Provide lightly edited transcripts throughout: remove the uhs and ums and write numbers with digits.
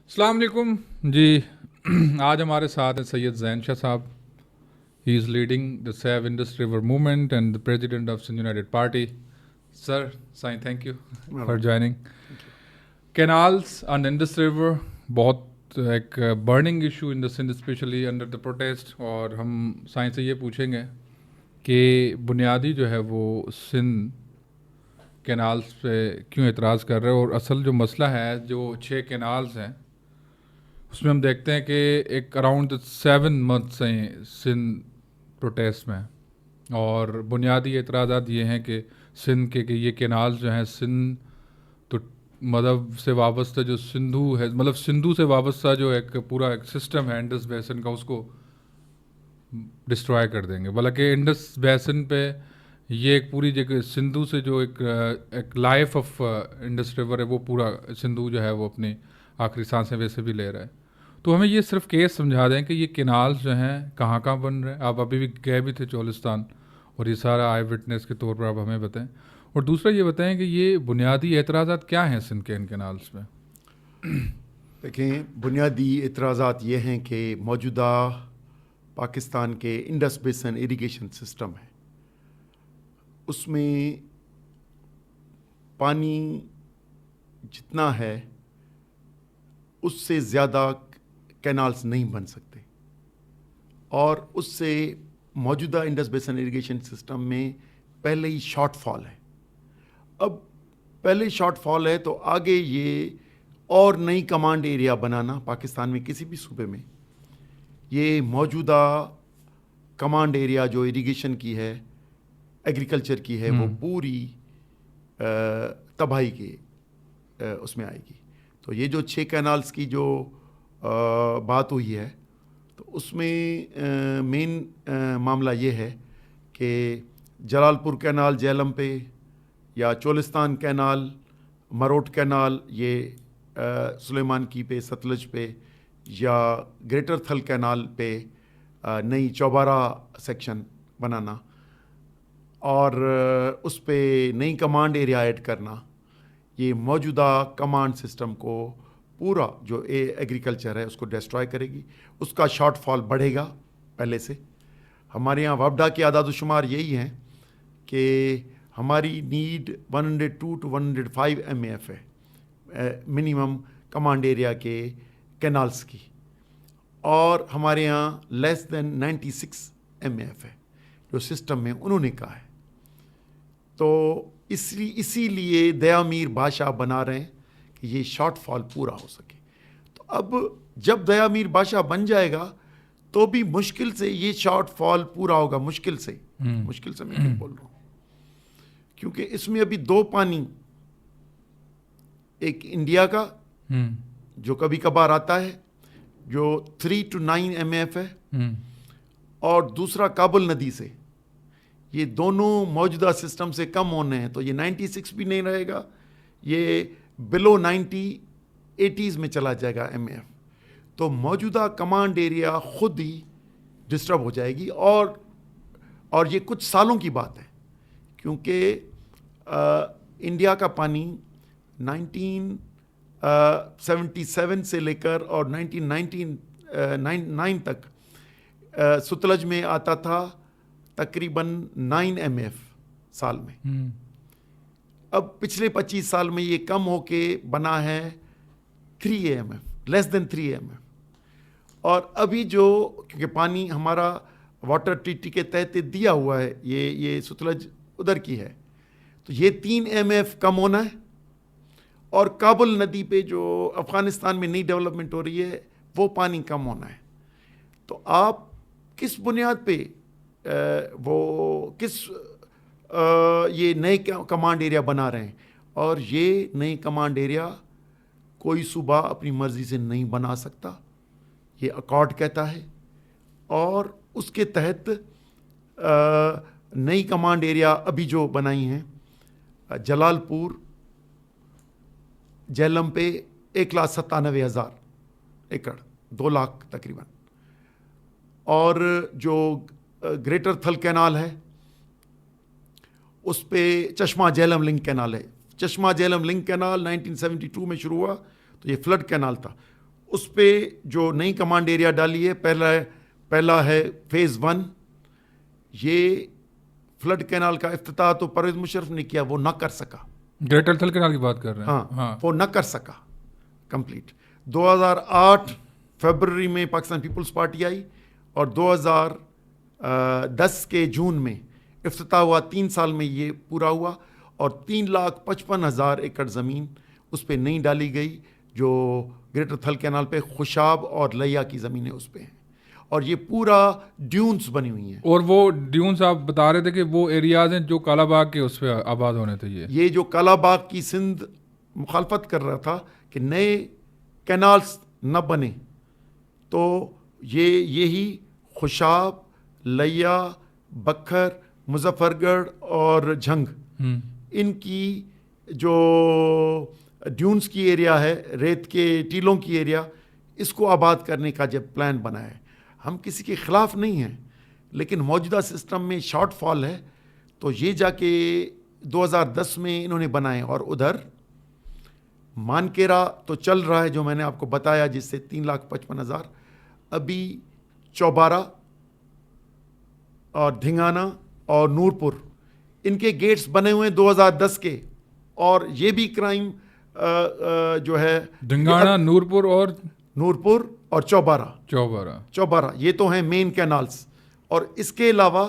السلام علیکم جی. آج ہمارے ساتھ ہیں سید Zain Shah Sahab. He is leading the save Indus river movement and the president of Sindh United party. Sir Sain thank you for joining. Canals on Indus river بہت ایک burning issue in the Sindh especially under the protest, اور ہم sign سے یہ پوچھیں گے کہ بنیادی جو ہے وہ سندھ کینالس پہ کیوں اعتراض کر رہے ہیں, اور اصل جو مسئلہ ہے جو 6 کینالز ہیں اس میں ہم دیکھتے ہیں کہ ایک اراؤنڈ 7 منتھس ہیں سندھ پروٹیسٹ میں, اور بنیادی اعتراضات یہ ہیں کہ سندھ کے کہ یہ کینالز جو ہیں سندھ تو مذہب سے وابستہ جو سندھو ہے, مطلب سندھو سے وابستہ جو ایک پورا ایک سسٹم ہے انڈس بیسن کا, اس کو ڈسٹرائے کر دیں گے. بلکہ انڈس بیسن پہ یہ ایک پوری جگہ سندھو سے جو ایک لائف آف انڈس ریور ہے, وہ پورا سندھو جو ہے وہ اپنی آخری سانسیں ویسے بھی لے رہا ہے. تو ہمیں یہ صرف کیس سمجھا دیں کہ یہ کینالز جو ہیں کہاں کہاں بن رہے ہیں. آپ ابھی بھی گئے بھی تھے چولستان, اور یہ سارا آئی وٹنس کے طور پر آپ ہمیں بتائیں. اور دوسرا یہ بتائیں کہ یہ بنیادی اعتراضات کیا ہیں سندھ کے ان کینالز پہ. دیکھیں, بنیادی اعتراضات یہ ہیں کہ موجودہ پاکستان کے انڈس بیسن اریگیشن سسٹم ہے, اس میں پانی جتنا ہے اس سے زیادہ کینالز نہیں بن سکتے, اور اس سے موجودہ انڈس بیسن اریگیشن سسٹم میں پہلے ہی شارٹ فال ہے. اب پہلے شارٹ فال ہے تو آگے یہ اور نئی کمانڈ ایریا بنانا پاکستان میں کسی بھی صوبے میں, یہ موجودہ کمانڈ ایریا جو اریگیشن کی ہے, ایگریکلچر کی ہے, وہ پوری تباہی کے اس میں آئے گی. تو یہ جو 6 کینالز کی جو بات ہوئی ہے, تو اس میں مین معاملہ یہ ہے کہ جلال پور کینال جہلم پہ, یا چولستان کینال, مروٹ کینال یہ سلیمان کی پہ ستلج پہ, یا گریٹر تھل کینال پہ نئی چوبارہ سیکشن بنانا, اور اس پہ نئی کمانڈ ایریا ایڈ کرنا, یہ موجودہ کمانڈ سسٹم کو پورا جو ایگریکلچر ہے اس کو ڈسٹرائے کرے گی. اس کا شارٹ فال بڑھے گا پہلے سے. ہمارے یہاں وابڈا کے اعداد و شمار یہی ہیں کہ ہماری نیڈ 102 to 105 MAF ہے منیمم کمانڈ ایریا کے کینالز کی, اور ہمارے یہاں لیس دین 96 MAF ہے جو سسٹم میں انہوں نے کہا ہے. تو اسی لیے دیا میر بادشاہ بنا رہے ہیں کہ یہ شارٹ فال پورا ہو سکے. تو اب جب دیا میر بادشاہ بن جائے گا تو بھی مشکل سے یہ شارٹ فال پورا ہوگا, مشکل سے میں بول رہا ہوں, کیونکہ اس میں ابھی 2 پانی, ایک انڈیا کا جو کبھی کبھار آتا ہے جو 3 to 9 MAF ہے, اور دوسرا کابل ندی سے, یہ دونوں موجودہ سسٹم سے کم ہونے ہیں. تو یہ 96 بھی نہیں رہے گا, یہ بلو 90 80s میں چلا جائے گا MAF. تو موجودہ کمانڈ ایریا خود ہی ڈسٹرب ہو جائے گی, اور یہ کچھ سالوں کی بات ہے, کیونکہ انڈیا کا پانی 1977 سے لے کر اور 1999 تک ستلج میں آتا تھا تقریباً 9 MAF سال میں. اب پچھلے 25 سال میں یہ کم ہو کے بنا ہے 3 MAF, لیس دین 3 MAF. اور ابھی جو کیونکہ پانی ہمارا واٹر ٹریٹی کے تحت دیا ہوا ہے, یہ ستلج ادھر کی ہے, تو یہ 3 MAF کم ہونا ہے. اور کابل ندی پہ جو افغانستان میں نئی ڈیولپمنٹ ہو رہی ہے وہ پانی کم ہونا ہے. تو آپ کس بنیاد پہ یہ نئے کمانڈ ایریا بنا رہے ہیں؟ اور یہ نئی کمانڈ ایریا کوئی صوبہ اپنی مرضی سے نہیں بنا سکتا, یہ اکارڈ کہتا ہے. اور اس کے تحت نئی کمانڈ ایریا ابھی جو بنائی ہیں جلال پور جہلم پہ 1,97,000 ایکڑ, 2 لاکھ تقریباً. اور جو گریٹر تھل کینال ہے اس پہ چشمہ جہلم لنک کینال ہے. چشمہ جہلم لنک کینال 1972 میں شروع ہوا, تو یہ فلڈ کینال تھا. اس پہ جو نئی کمانڈ ایریا ڈالی ہے، پہلا ہے فیز 1. یہ فلڈ کینال کا افتتاح تو پرویز مشرف نے کیا، وہ نہ کر سکا. گریٹر تھل کینال کی بات کر رہے ہیں. ہاں وہ نہ کر سکا کمپلیٹ. 2008 فیبرری میں پاکستان پیپلز پارٹی آئی اور 2010 کے جون میں افتتاح ہوا. 3 سال میں یہ پورا ہوا اور 3,55,000 ایکڑ زمین اس پہ نہیں ڈالی گئی جو گریٹر تھل کینال پہ خوشاب اور لیا کی زمینیں اس پہ ہیں. اور یہ پورا ڈیونز بنی ہوئی ہیں. اور وہ ڈیونز آپ بتا رہے تھے کہ وہ ایریاز ہیں جو کالا باغ کے اس پہ آباد ہونے تھے. یہ جو کالا باغ کی سندھ مخالفت کر رہا تھا کہ نئے کینالز نہ بنے، تو یہی خوشاب، لیا، بکھر، مظفر گڑھ اور جھنگ، ان کی جو ڈیونز کی ایریا ہے، ریت کے ٹیلوں کی ایریا، اس کو آباد کرنے کا جب پلان بنا ہے. ہم کسی کے خلاف نہیں ہیں، لیکن موجودہ سسٹم میں شارٹ فال ہے. تو یہ جا کے 2010 میں انہوں نے بنائے. اور ادھر مانکیرا تو چل رہا ہے جو میں نے آپ کو بتایا، جس سے 3,55,000. ابھی چوبارہ اور دھنگانا اور نورپور، ان کے گیٹس بنے ہوئے ہیں 2010 کے. اور یہ بھی کرائم جو ہے دھنگانا، نورپور اور چوبارہ یہ تو ہیں مین کینالز. اور اس کے علاوہ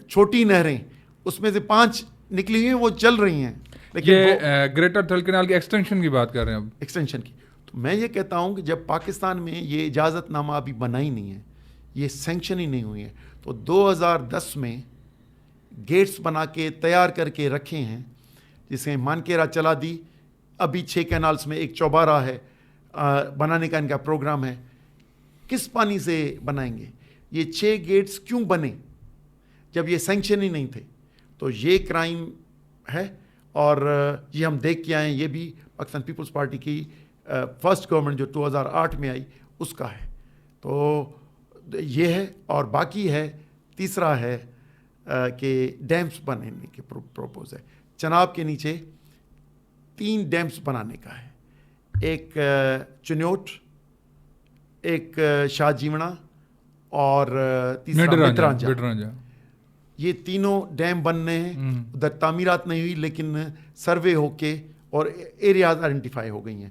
چھوٹی نہریں اس میں سے 5 نکلی ہوئی ہیں، وہ چل رہی ہیں. یہ گریٹر تھل کینال کی ایکسٹینشن کی بات کر رہے ہیں اب. ایکسٹینشن کی. تو میں یہ کہتا ہوں کہ جب پاکستان میں یہ اجازت نامہ ابھی بنا ہی نہیں ہے، یہ سینکشن ہی نہیں ہوئی ہے، تو 2010 میں گیٹس بنا کے تیار کر کے رکھے ہیں، جسے مانکیرا چلا دی. ابھی 6 کینالز میں ایک چوبارہ ہے بنانے کا ان کا پروگرام ہے. کس پانی سے بنائیں گے؟ یہ 6 گیٹس کیوں بنے جب یہ سینکشن ہی نہیں تھے؟ تو یہ کرائم ہے. اور یہ ہم دیکھ کے آئے ہیں، یہ بھی پاکستان پیپلز پارٹی کی فرسٹ گورنمنٹ جو 2008 میں آئی اس کا ہے. تو یہ ہے. اور باقی ہے تیسرا ہے کہ ڈیمز بنانے کے پروپوز ہے. چناب کے نیچے 3 ڈیمز بنانے کا ہے. ایک چنوٹ، ایک شاہ جیونا اور تیسرا مدرانجا. یہ تینوں ڈیم بننے ہیں. ادھر تعمیرات نہیں ہوئی، لیکن سروے ہو کے اور ایریاز آئیڈینٹیفائی ہو گئی ہیں.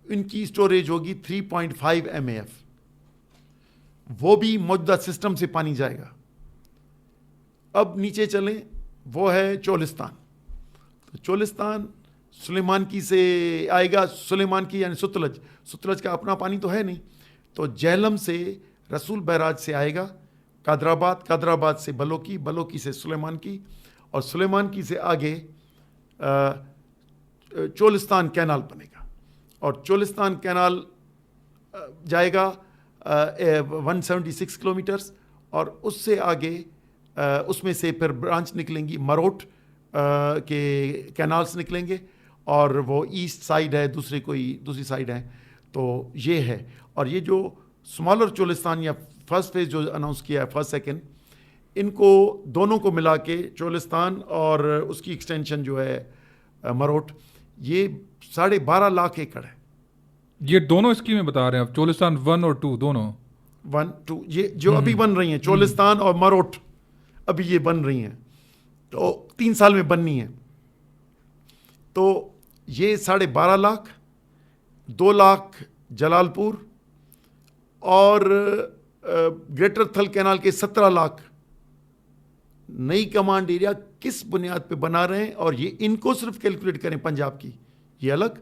ان کی سٹوریج ہوگی 3.5 MAF. وہ بھی موجودہ سسٹم سے پانی جائے گا. اب نیچے چلیں، وہ ہے چولستان. تو چولستان سلیمان کی سے آئے گا. سلیمان کی یعنی ستلج کا اپنا پانی تو ہے نہیں، تو جہلم سے رسول بیراج سے آئے گا قادر آباد سے بلوکی سے سلیمان کی، اور سلیمان کی سے آگے چولستان کینال بنے گا. اور چولستان کینال جائے گا 176 کلومیٹرز. اور اس سے آگے اس میں سے پھر برانچ نکلیں گی، مروٹ کے کینالز نکلیں گے، اور وہ ایسٹ سائیڈ ہے، دوسری سائیڈ ہے. تو یہ ہے. اور یہ جو اسمالر چولستان یا فرسٹ فیز جو اناؤنس کیا ہے، فرسٹ سیکنڈ، ان کو دونوں کو ملا کے چولستان اور اس کی ایکسٹینشن جو ہے مروٹ، یہ 12.5 لاکھ ایکڑ ہے. یہ دونوں اسکیمیں بتا رہے ہیں آپ، چولستان 1 اور 2 دونوں 1 2 یہ جو ابھی بن رہی ہیں، چولستان اور مروٹ ابھی یہ بن رہی ہیں، تو 3 سال میں بننی ہے. تو یہ 12.5 لاکھ، 2 لاکھ جلال پور، اور گریٹر تھل کینال کے 17 لاکھ. نئی کمانڈ ایریا کس بنیاد پہ بنا رہے ہیں؟ اور یہ ان کو صرف کیلکولیٹ کریں پنجاب کی، یہ الگ.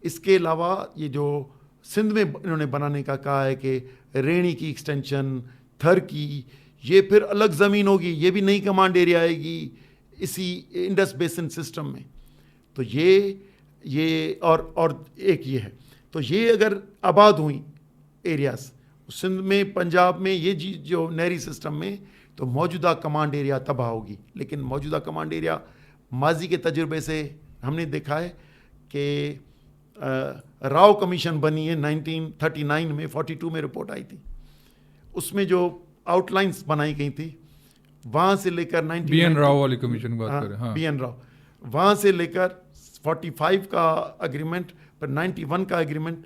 اس کے علاوہ یہ جو سندھ میں انہوں نے بنانے کا کہا ہے کہ رینی کی ایکسٹینشن، تھر کی، یہ پھر الگ زمین ہوگی، یہ بھی نئی کمانڈ ایریا آئے گی اسی انڈس بیسن سسٹم میں. تو یہ اور ایک یہ ہے. تو یہ اگر آباد ہوئیں ایریاز سندھ میں، پنجاب میں، یہ جو نہری سسٹم میں، تو موجودہ کمانڈ ایریا تباہ ہوگی. لیکن موجودہ کمانڈ ایریا ماضی کے تجربے سے ہم نے دیکھا ہے کہ راؤ کمیشن بنی ہے 1939 میں، 42 میں رپورٹ آئی تھی. اس میں جو آؤٹ لائنس بنائی گئی تھی، وہاں سے لے کر بی این راؤ والی کمیشن کی بات کریں، بی این راؤ، وہاں سے لے کر 45 کا اگریمنٹ، پھر 91 کا agreement,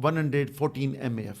114 MAF,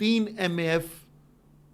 3 MAF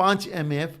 5 MAF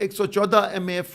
114 MAF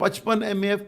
55 MAF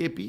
KP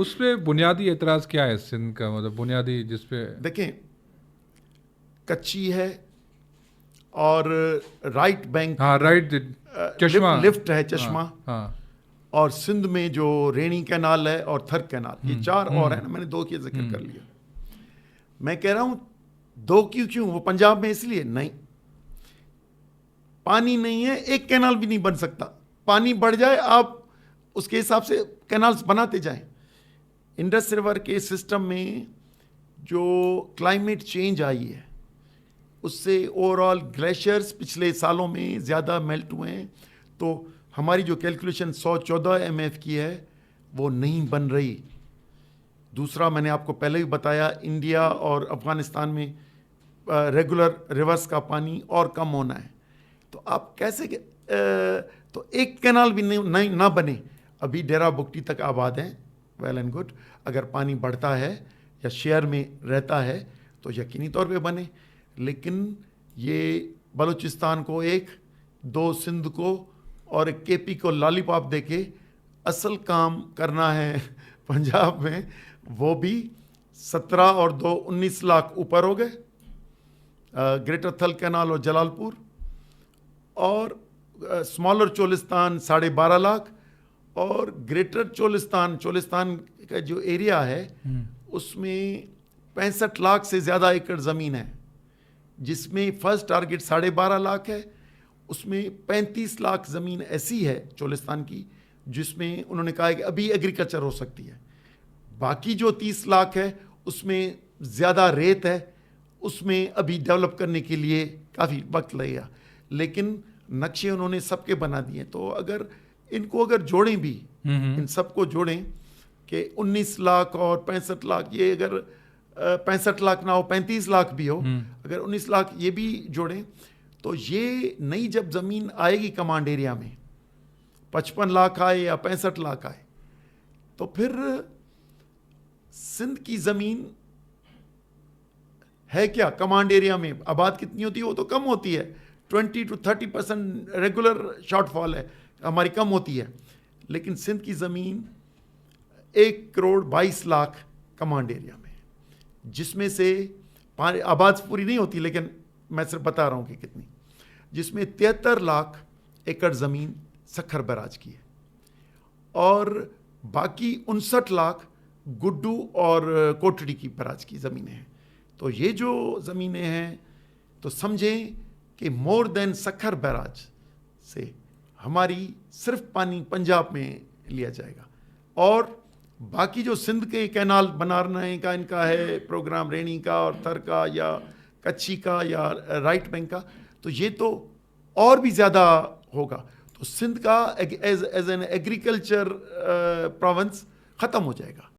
اس پہ بنیادی اعتراض کیا ہے سندھ کا, مطلب بنیادی جس پہ دیکھیں کچی ہے اور رائٹ بینک ہاں رائٹ چشمہ لفٹ ہے چشمہ, ہاں اور سندھ میں جو رینی کینال ہے اور تھر کینال, یہ 4 اور ہیں نا, میں نے 2 کی ذکر کر لیا. میں کہہ رہا ہوں 2 کیوں, وہ پنجاب میں اس لیے نہیں, پانی نہیں ہے, ایک کینال بھی نہیں بن سکتا. پانی بڑھ جائے آپ اس کے حساب سے کینالز بناتے جائیں. انڈس ریور کے سسٹم میں جو کلائمیٹ چینج آئی ہے اس سے اوور آل گلیشیئرز پچھلے سالوں میں زیادہ میلٹ ہوئے ہیں, تو ہماری جو کیلکولیشن 114 MF کی ہے وہ نہیں بن رہی. دوسرا میں نے آپ کو پہلے بھی بتایا, انڈیا اور افغانستان میں ریگولر ریورس کا پانی اور کم ہونا ہے. تو آپ کیسے تو ایک کینال بھی نہیں نہ بنے. ابھی ڈیرا بگٹی تک آباد ہیں, ویل اینڈ گڈ, اگر پانی بڑھتا ہے یا شہر میں رہتا ہے تو یقینی طور پہ بنے. لیکن یہ بلوچستان کو 1, 2 سندھ کو اور ایک KP کو لالی پاپ دے کے اصل کام کرنا ہے پنجاب میں, وہ بھی 17 اور 2 19 لاکھ اوپر ہو گئے. گریٹر تھل کینال اور جلال پور, اور اسمالر چولستان 12.5 لاکھ, اور گریٹر چولستان کا جو ایریا ہے اس میں 65 لاکھ سے زیادہ ایکڑ زمین ہے, جس میں فرسٹ ٹارگٹ 12.5 لاکھ ہے. اس میں 35 لاکھ زمین ایسی ہے چولستان کی جس میں انہوں نے کہا ہے کہ ابھی ایگریکلچر ہو سکتی ہے. باقی جو 30 لاکھ ہے اس میں زیادہ ریت ہے, اس میں ابھی ڈیولپ کرنے کے لیے کافی وقت لگے گا. لیکن نقشے انہوں نے سب کے بنا دیے. تو اگر ان کو اگر جوڑیں بھی, ان سب کو جوڑیں کہ 19 لاکھ اور 65 لاکھ, یہ اگر 65 لاکھ نہ ہو 35 لاکھ بھی ہو, اگر 19 لاکھ یہ بھی جوڑیں تو یہ نئی جب زمین آئے گی کمانڈ ایریا میں, 55 لاکھ آئے یا 65 لاکھ آئے, تو پھر سندھ کی زمین ہے کیا کمانڈ ایریا میں آباد کتنی ہوتی ہے, وہ تو کم ہوتی ہے, 20 to 30% ریگولر شارٹ فال ہے ہماری, کم ہوتی ہے. لیکن سندھ کی زمین 1 کروڑ 22 لاکھ کمانڈ ایریا میں, جس میں سے آباد پوری نہیں ہوتی لیکن میں صرف بتا رہا ہوں کہ کتنی, جس میں 73 لاکھ ایکڑ زمین سکھر بیراج کی ہے, اور باقی 59 لاکھ گڈو اور کوٹڑی کی بیراج کی زمینیں ہیں. تو یہ جو زمینیں ہیں تو سمجھیں کہ مور دین سکھر بیراج سے ہماری صرف پانی پنجاب میں لیا جائے گا. اور باقی جو سندھ کے کینال بنانے کا ان کا ہے پروگرام, رینی کا اور تھر کا یا کچھی کا یا رائٹ بینک کا, تو یہ تو اور بھی زیادہ ہوگا. تو سندھ کا ایز این ایگریکلچر پروونس ختم ہو جائے گا.